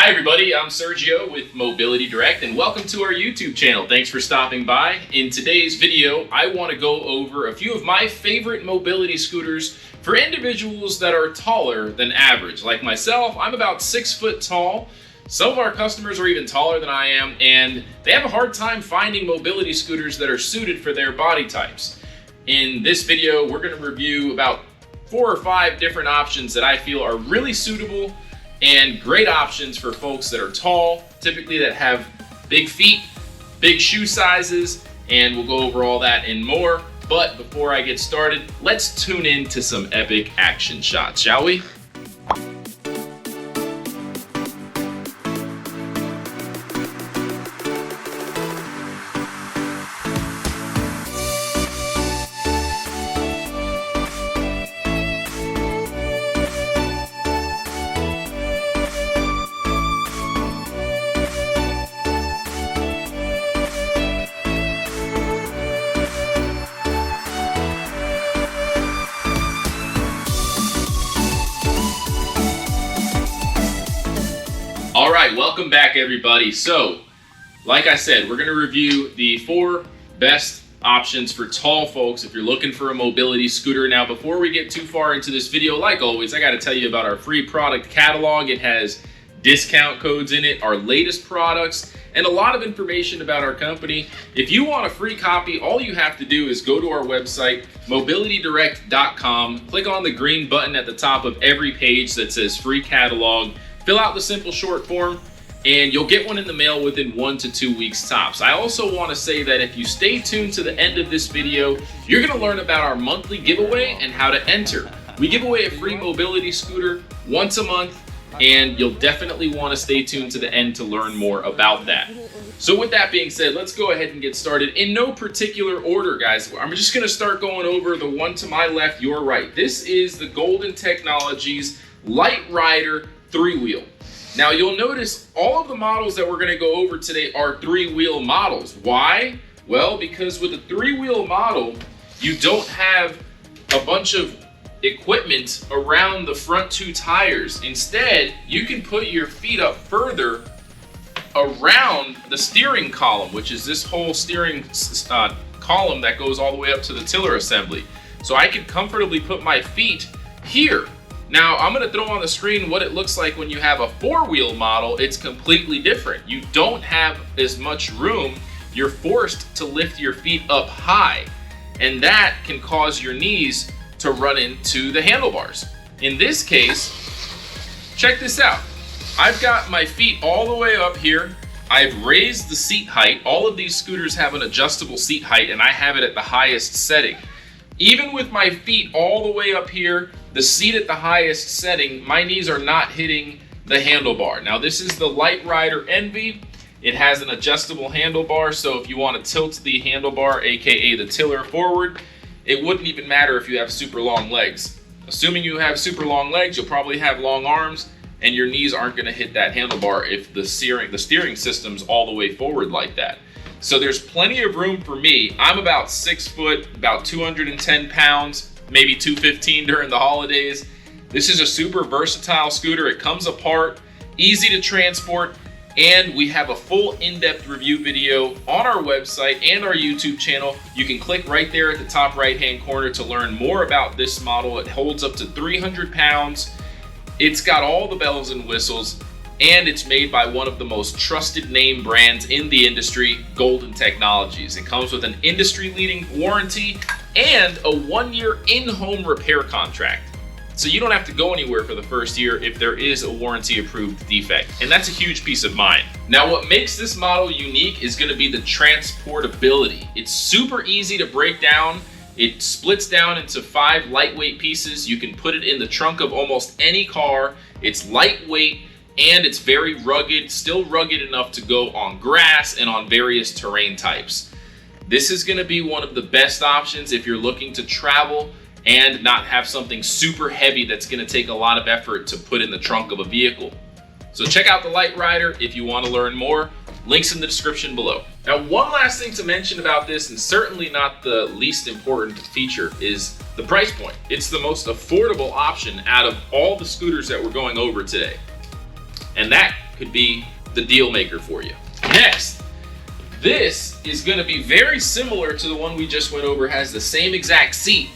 Hi everybody, I'm Sergio with Mobility Direct and welcome to our YouTube channel. Thanks for stopping by. In today's video, I want to go over a few of my favorite mobility scooters for individuals that are taller than average. Like myself, I'm about 6 foot tall. Some of our customers are even taller than I am, and they have a hard time finding mobility scooters that are suited for their body types. In this video, we're going to review about 4 or 5 different options that I feel are really suitable and great options for folks that are tall, typically that have big feet, big shoe sizes, and we'll go over all that and more. But before I get started, let's tune in to some epic action shots, shall we? All right, welcome back everybody. So, like I said, we're gonna review the 4 best options for tall folks if you're looking for a mobility scooter. Now, before we get too far into this video, like always, I gotta tell you about our free product catalog. It has discount codes in it, our latest products, and a lot of information about our company. If you want a free copy, all you have to do is go to our website, mobilitydirect.com, click on the green button at the top of every page that says free catalog, fill out the simple short form, and you'll get one in the mail within 1 to 2 weeks tops. I also want to say that if you stay tuned to the end of this video, you're going to learn about our monthly giveaway and how to enter. We give away a free mobility scooter once a month, and you'll definitely want to stay tuned to the end to learn more about that. So with that being said, let's go ahead and get started. In no particular order, guys, I'm just going to start going over the one to my left, your right. This is the Golden Technologies Lite Rider 3-wheel. Now you'll notice all of the models that we're going to go over today are 3-wheel models. Why? Well, because with a 3-wheel model, you don't have a bunch of equipment around the front 2 tires. Instead, you can put your feet up further around the steering column, which is this whole steering column that goes all the way up to the tiller assembly. So I can comfortably put my feet here. Now, I'm going to throw on the screen what it looks like when you have a 4-wheel model. It's completely different. You don't have as much room. You're forced to lift your feet up high, and that can cause your knees to run into the handlebars. In this case, check this out. I've got my feet all the way up here. I've raised the seat height. All of these scooters have an adjustable seat height, and I have it at the highest setting. Even with my feet all the way up here, the seat at the highest setting, my knees are not hitting the handlebar. Now, this is the Lite Rider Envy. It has an adjustable handlebar, so if you want to tilt the handlebar, aka the tiller, forward, it wouldn't even matter if you have super long legs. Assuming you have super long legs, you'll probably have long arms, and your knees aren't going to hit that handlebar if the steering system's all the way forward like that. So there's plenty of room for me. I'm about 6 foot, about 210 pounds, maybe 215 during the holidays. This is a super versatile scooter. It comes apart, easy to transport, and we have a full in-depth review video on our website and our YouTube channel. You can click right there at the top right-hand corner to learn more about this model. It holds up to 300 pounds. It's got all the bells and whistles, and it's made by one of the most trusted name brands in the industry, Golden Technologies. It comes with an industry-leading warranty and a 1-year in-home repair contract. So you don't have to go anywhere for the first year if there is a warranty-approved defect, and that's a huge peace of mind. Now, what makes this model unique is going to be the transportability. It's super easy to break down. It splits down into 5 lightweight pieces. You can put it in the trunk of almost any car. It's lightweight, and it's very rugged, still rugged enough to go on grass and on various terrain types. This is going to be one of the best options if you're looking to travel and not have something super heavy that's going to take a lot of effort to put in the trunk of a vehicle. So check out the Lite Rider if you want to learn more. Links in the description below. Now, one last thing to mention about this, and certainly not the least important feature, is the price point. It's the most affordable option out of all the scooters that we're going over today. And that could be the deal maker for you. Next, this is going to be very similar to the one we just went over, has the same exact seat,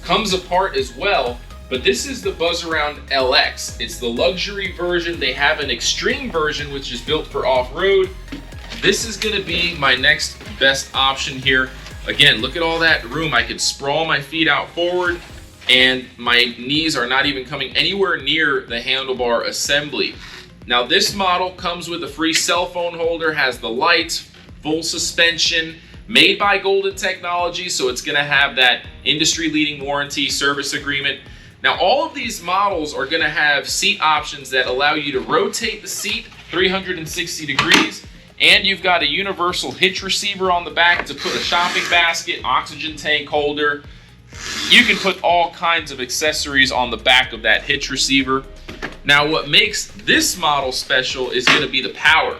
comes apart as well, but this is the Buzzaround LX. It's the luxury version. They have an extreme version which is built for off-road. This is going to be my next best option here. Again, look at all that room. I can sprawl my feet out forward and my knees are not even coming anywhere near the handlebar assembly. Now this model comes with a free cell phone holder, has the Lite, full suspension, made by Golden Technology, so it's gonna have that industry-leading warranty service agreement. Now all of these models are gonna have seat options that allow you to rotate the seat 360 degrees, and you've got a universal hitch receiver on the back to put a shopping basket, oxygen tank holder. You can put all kinds of accessories on the back of that hitch receiver. Now what makes this model special is gonna be the power.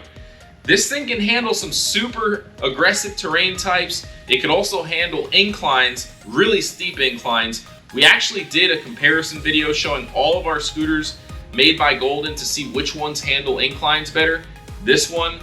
This thing can handle some super aggressive terrain types. It can also handle inclines, really steep inclines. We actually did a comparison video showing all of our scooters made by Golden to see which ones handle inclines better. This one,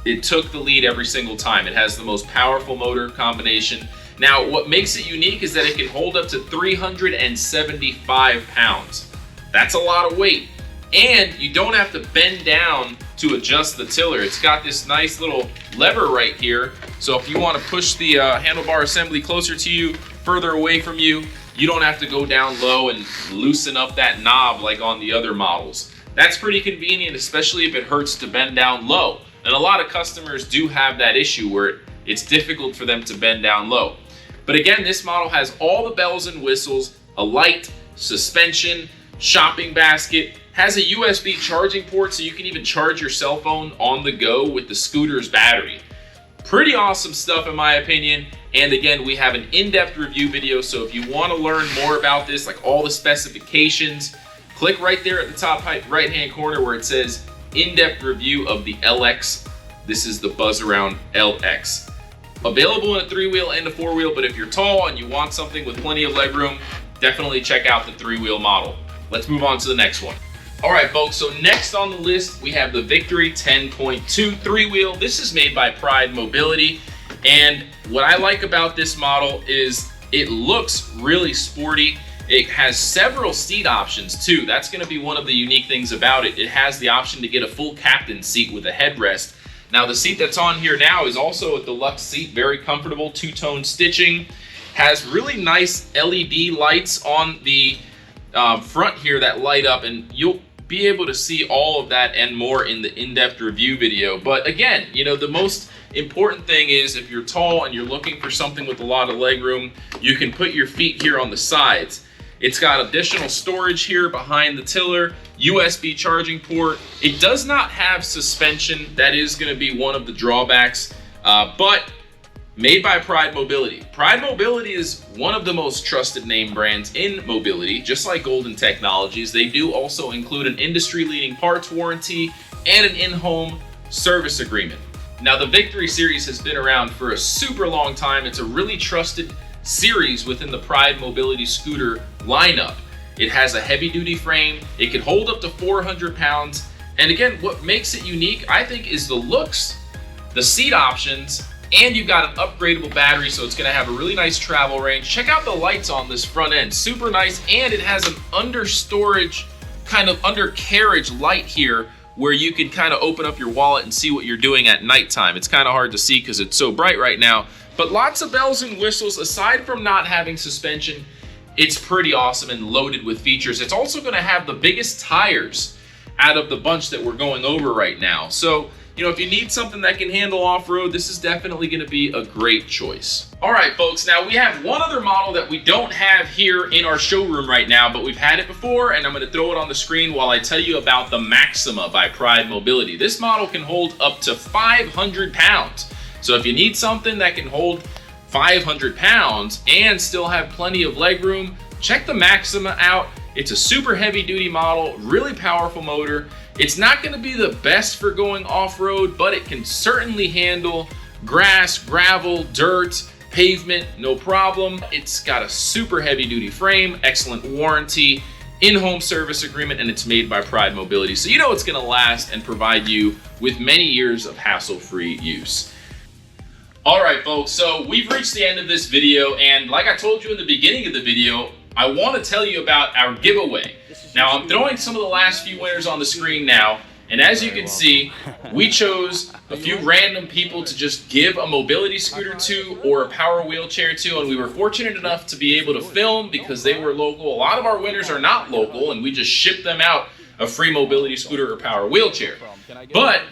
it took the lead every single time. It has the most powerful motor combination. Now, what makes it unique is that it can hold up to 375 pounds. That's a lot of weight. And you don't have to bend down to adjust the tiller. It's got this nice little lever right here. So if you want to push the handlebar assembly closer to you, further away from you, you don't have to go down low and loosen up that knob like on the other models. That's pretty convenient, especially if it hurts to bend down low. And a lot of customers do have that issue where it's difficult for them to bend down low. But again, this model has all the bells and whistles, a light, suspension, shopping basket, has a USB charging port so you can even charge your cell phone on the go with the scooter's battery. Pretty awesome stuff in my opinion. And again, we have an in-depth review video, so if you want to learn more about this, like all the specifications, click right there at the top right-hand corner where it says in-depth review of the LX. This is the Buzzaround LX. Available in a 3-wheel and a 4-wheel, but if you're tall and you want something with plenty of legroom, definitely check out the 3-wheel model. Let's move on to the next one. All right, folks, so next on the list, we have the Victory 10.2 3-wheel. This is made by Pride Mobility, and what I like about this model is it looks really sporty. It has several seat options too. That's gonna be one of the unique things about it. It has the option to get a full captain seat with a headrest. Now the seat that's on here now is also a deluxe seat, very comfortable, two-tone stitching. Has really nice LED lights on the front here that light up, and you'll be able to see all of that and more in the in-depth review video. But again, you know, the most important thing is if you're tall and you're looking for something with a lot of leg room, you can put your feet here on the sides. It's got additional storage here behind the tiller, USB charging port. It does not have suspension. That is going to be one of the drawbacks, but made by Pride Mobility. Pride Mobility is one of the most trusted name brands in mobility, just like Golden Technologies. They do also include an industry-leading parts warranty and an in-home service agreement. Now, the Victory series has been around for a super long time. It's a really trusted series within the Pride Mobility scooter lineup. It has a heavy-duty frame. It can hold up to 400 pounds. And again, what makes it unique, I think, is the looks, the seat options, and you've got an upgradable battery, so it's gonna have a really nice travel range. Check out the lights on this front end, super nice, and it has an under storage, kind of undercarriage light here where you can kind of open up your wallet and see what you're doing at nighttime. It's kind of hard to see because it's so bright right now, but lots of bells and whistles. Aside from not having suspension, it's pretty awesome and loaded with features. It's also gonna have the biggest tires out of the bunch that we're going over right now. So, you know, if you need something that can handle off-road, this is definitely going to be a great choice. All right, folks, now we have one other model that we don't have here in our showroom right now, but we've had it before, and I'm going to throw it on the screen while I tell you about the Maxima by Pride Mobility. This model can hold up to 500 pounds. So if you need something that can hold 500 pounds and still have plenty of leg room, check the Maxima out. It's a super heavy-duty model, really powerful motor. It's not going to be the best for going off-road, but it can certainly handle grass, gravel, dirt, pavement, no problem. It's got a super heavy-duty frame, excellent warranty, in-home service agreement, and it's made by Pride Mobility. So you know it's gonna last and provide you with many years of hassle-free use. All right, folks, so we've reached the end of this video, and like I told you in the beginning of the video, I want to tell you about our giveaway. Now, I'm throwing some of the last few winners on the screen now, and as you can see, we chose a few random people to just give a mobility scooter to or a power wheelchair to, and we were fortunate enough to be able to film because they were local. A lot of our winners are not local, and we just shipped them out a free mobility scooter or power wheelchair. But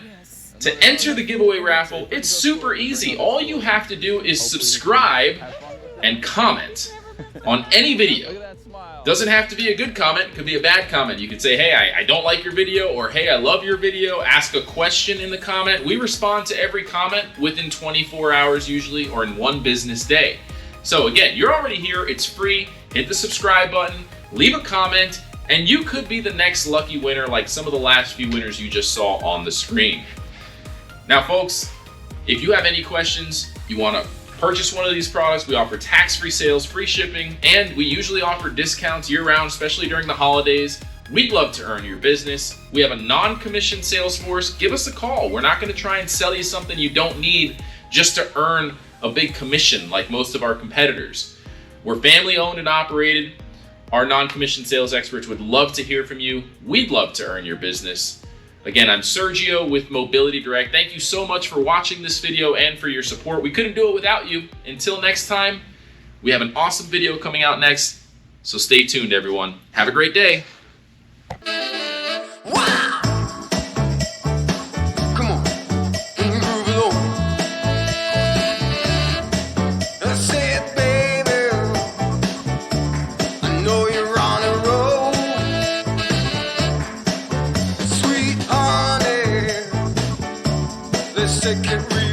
to enter the giveaway raffle, it's super easy. All you have to do is subscribe and comment on any video. Doesn't have to be a good comment, it could be a bad comment. You could say, hey, I don't like your video, or hey, I love your video. Ask a question in the comment. We respond to every comment within 24 hours usually, or in one business day. So again, you're already here, it's free. Hit the subscribe button, leave a comment, and you could be the next lucky winner like some of the last few winners you just saw on the screen. Now folks, if you have any questions, you want to purchase one of these products, we offer tax-free sales, free shipping, and we usually offer discounts year-round, especially during the holidays. We'd love to earn your business. We have a non-commissioned sales force. Give us a call. We're not going to try and sell you something you don't need just to earn a big commission like most of our competitors. We're family-owned and operated. Our non-commissioned sales experts would love to hear from you. We'd love to earn your business. Again, I'm Sergio with Mobility Direct. Thank you so much for watching this video and for your support. We couldn't do it without you. Until next time, we have an awesome video coming out next, so stay tuned, everyone. Have a great day. Wow! Come on, can you groove it over? I said, baby, I know you're on a roll. Sweet honey, let's take it real.